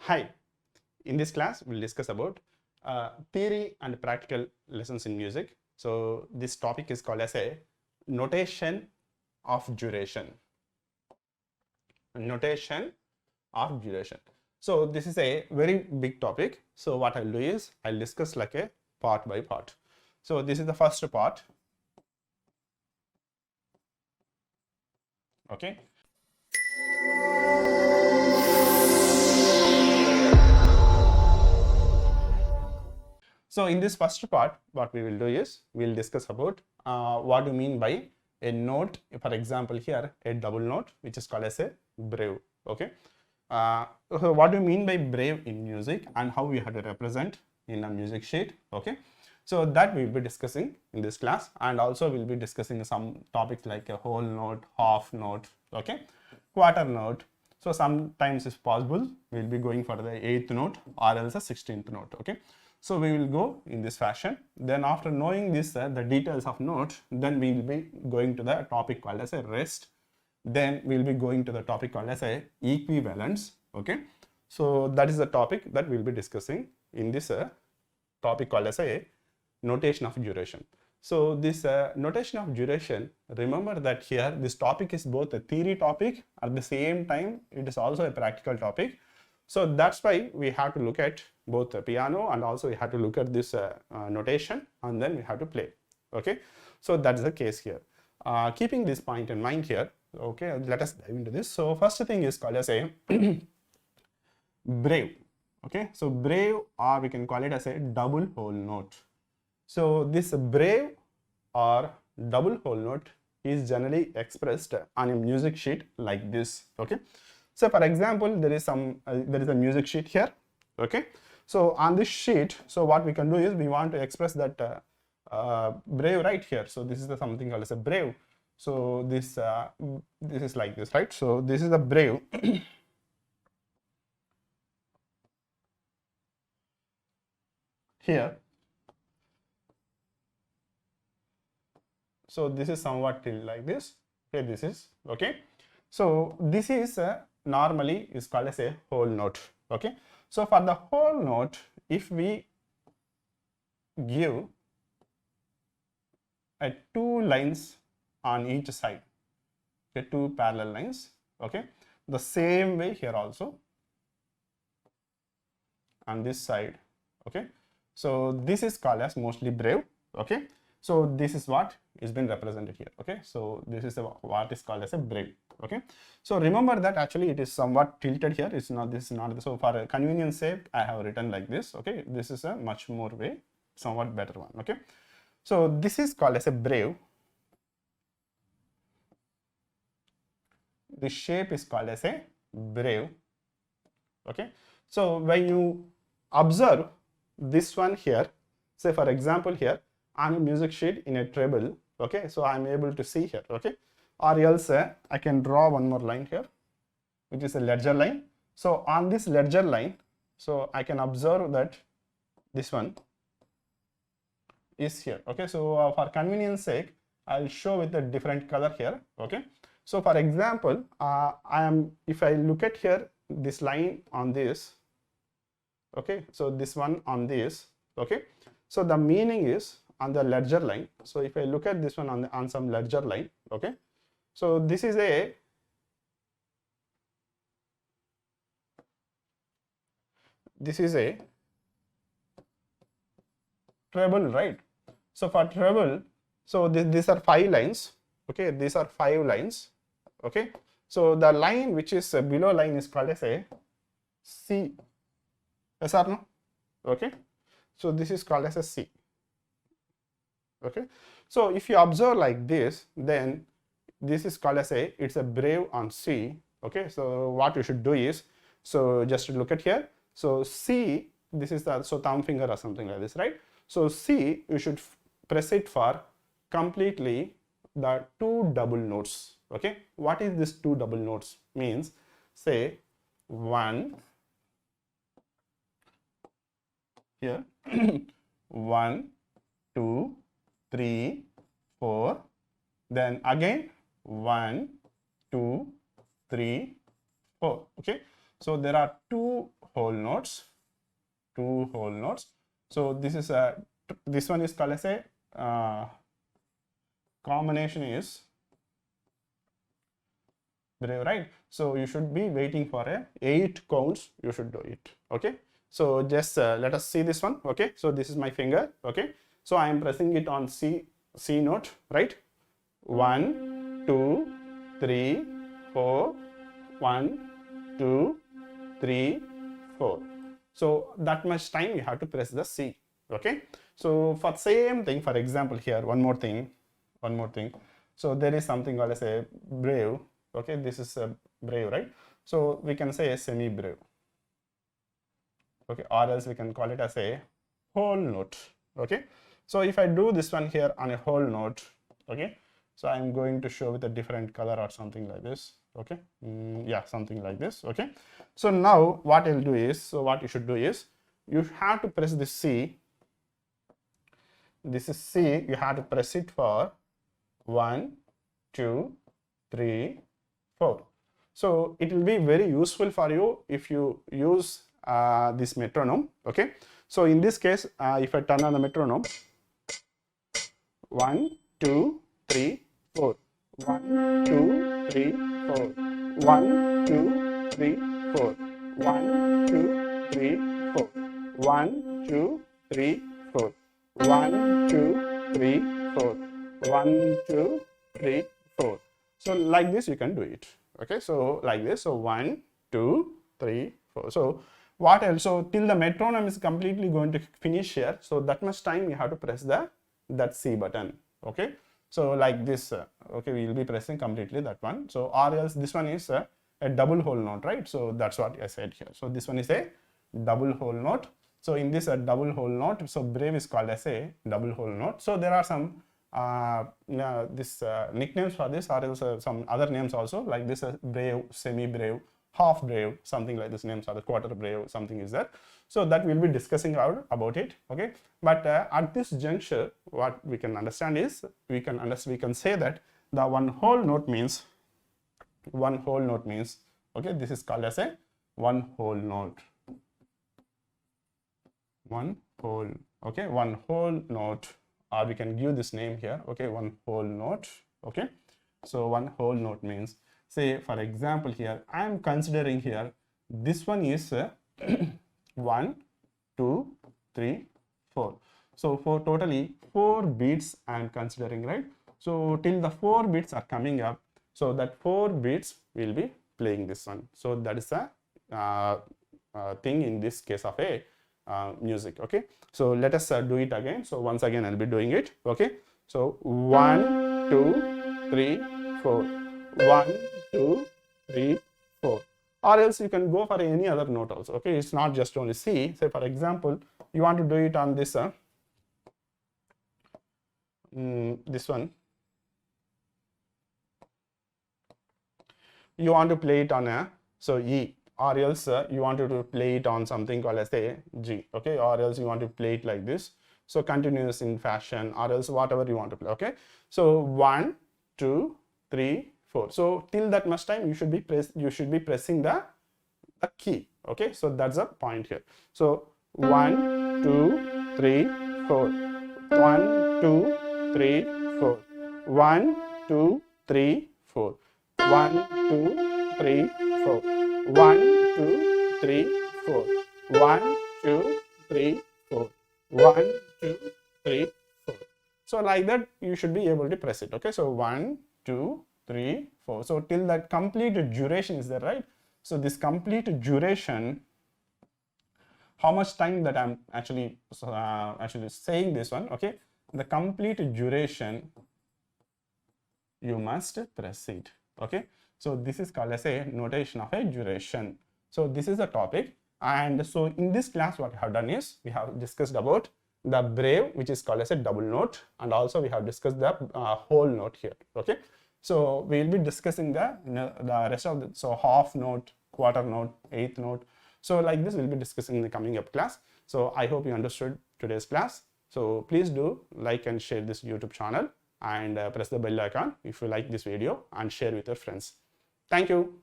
Hi, in this class we'll discuss about theory and practical lessons in music. So this topic is called as a notation of duration. Notation of duration. So this is a very big topic. So what I'll do is I'll discuss like a part by part. So this is the first part. Okay. So in this first part, what we will do is we'll discuss about what you mean by a note. For example, here a double note, which is called as a breve. Okay. So what do you mean by breve in music and how we have to represent in a music sheet? Okay. So that we'll be discussing in this class, and also we'll be discussing some topics like a whole note, half note, okay, quarter note. So sometimes if possible, we'll be going for the 8th note or else a 16th note. Okay. So we will go in this fashion. Then after knowing this, the details of note, then we will be going to the topic called as a rest. Then we will be going to the topic called as a equivalence. Okay. So that is the topic that we will be discussing in this topic called as a notation of duration. So this notation of duration, remember that here this topic is both a theory topic, at the same time it is also a practical topic. So that's why we have to look at both the piano and also we have to look at this notation, and then we have to play. Okay, so that's the case here. Keeping this point in mind here, okay, let us dive into this. So first thing is called as a breve. Okay, so breve, or we can call it as a double whole note. So this breve or double whole note is generally expressed on a music sheet like this. Okay, so for example, there is a music sheet here. Okay, so on this sheet, so what we can do is we want to express that breve right here. So this is something called as a breve. So this is like this, right? So this is the breve. Here. So this is somewhat till like this. Okay, this is okay. So this is normally is called as a whole note. Okay. So for the whole note, if we give two lines on each side, okay, two parallel lines, okay, the same way here also on this side, okay. So this is called as mostly breve. Okay, so this is what is been represented here. Okay, so this is what is called as a breve. Okay, so remember that actually it is somewhat tilted here. It's not, this is not, so for convenience sake I have written like this. Okay, this is a much more way, somewhat better one. Okay, so this is called as a breve. The shape is called as a breve. Okay, so when you observe this one here, say for example here on a music sheet in a treble, okay, so I'm able to see here, okay, or else I can draw one more line here, which is a ledger line. So on this ledger line, so I can observe that this one is here. Okay, so for convenience sake, I'll show with a different color here. Okay, so for example, if I look at here, this line on this, okay, so this one on this, okay, so the meaning is on the ledger line. So if I look at this one on some ledger line, okay, so this is a treble, right? So for treble, so these are 5 lines. Okay, these are 5 lines. Okay, so the line which is below line is called as a C. Yes or no? Okay, so this is called as a C. Okay, so if you observe like this, then this is called as it's a breve on C. Okay, so what you should do is, so just look at here. So C, this is the, so thumb finger or something like this, right? So C, you should press it for completely the 2 double notes. Okay, what is this 2 double notes means? Say 1 here, 1, 2, 3, 4, then again 1, 2, 3, 4. Okay, so there are 2 whole notes, 2 whole notes. So this is a, this one is called as a combination is brave, right? So you should be waiting for a 8 counts, you should do it. Okay, so just let us see this one. Okay, so this is my finger. Okay, so I am pressing it on C note, right? 1 2 3 4, 1 2 3 4. So that much time you have to press the C. Okay, so for same thing, for example here, one more thing. So there is something called as a brave. Okay, this is a brave, right? So we can say a semi brave. Okay, or else we can call it as a whole note. Okay, so if I do this one here on a whole note, okay, so I'm going to show with a different color or something like this. Okay, yeah, something like this. Okay, so now what I'll do is, so what you should do is, you have to press this C. This is C, you have to press it for 1 2 3 4. So it will be very useful for you if you use this metronome. Okay, so in this case, if I turn on the metronome, 1 2 3 4, 1 2 3 4, 1 2 3 4, 1 2 3 4, 1 2 3 4, 1 2 3 4, 1 2 3 4. So like this you can do it. Okay, so like this, so 1 2 3 4. So what else? So till the metronome is completely going to finish here, so that much time you have to press that C button. Okay, so like this, okay, we will be pressing completely that one. So or else this one is a double whole note, right? So that's what I said here. So this one is a double whole note. So in this double whole note, so brave is called as a double whole note. So there are some nicknames for this, or else some other names also, like this brave, semi brave, half brave, something like this names, or the quarter brave, something is there. So that we'll be discussing about it. Okay, but at this juncture, what we can understand is, we can say that the one whole note means, okay, this is called as a one whole note. One whole, okay, one whole note, or we can give this name here. Okay, one whole note. Okay, so one whole note means, say for example here, I am considering here, this one is 1 2 3 4. So for totally 4 beats I am considering, right? So till the 4 beats are coming up, so that 4 beats will be playing this one. So that is a thing in this case of a music. Okay, so let us do it again. So once again I'll be doing it. Okay, so 1 2 3 4, 1 2 3 4, or else you can go for any other note also. Okay, it's not just only C. Say for example, you want to do it on this this one, you want to play it on a, so E, or else you want to play it on something called as a G. Okay, or else you want to play it like this, so continuous in fashion, or else whatever you want to play. Okay, so 1 2 3 4. So till that much time you should be pressing the key. Okay, so that's the point here. So 1 2 3 4, 1 2 3 4, 1 2 3 4, 1 2 3 4, 1 2 3 4, 1 2 3 4, 1 2 3 4. So like that you should be able to press it. Okay, so 1 2 3 4. So till that complete duration is there, right? So this complete duration, how much time that I'm actually saying this one. Okay, the complete duration you must press it. Okay, so this is called as a notation of a duration. So this is the topic, and so in this class what we have done is, we have discussed about the brave, which is called as a double note, and also we have discussed the whole note here. Okay, so we will be discussing the rest of the, so half note, quarter note, eighth note. So like this we'll be discussing in the coming up class. So I hope you understood today's class. So please do like and share this YouTube channel, and press the bell icon if you like this video, and share with your friends. Thank you.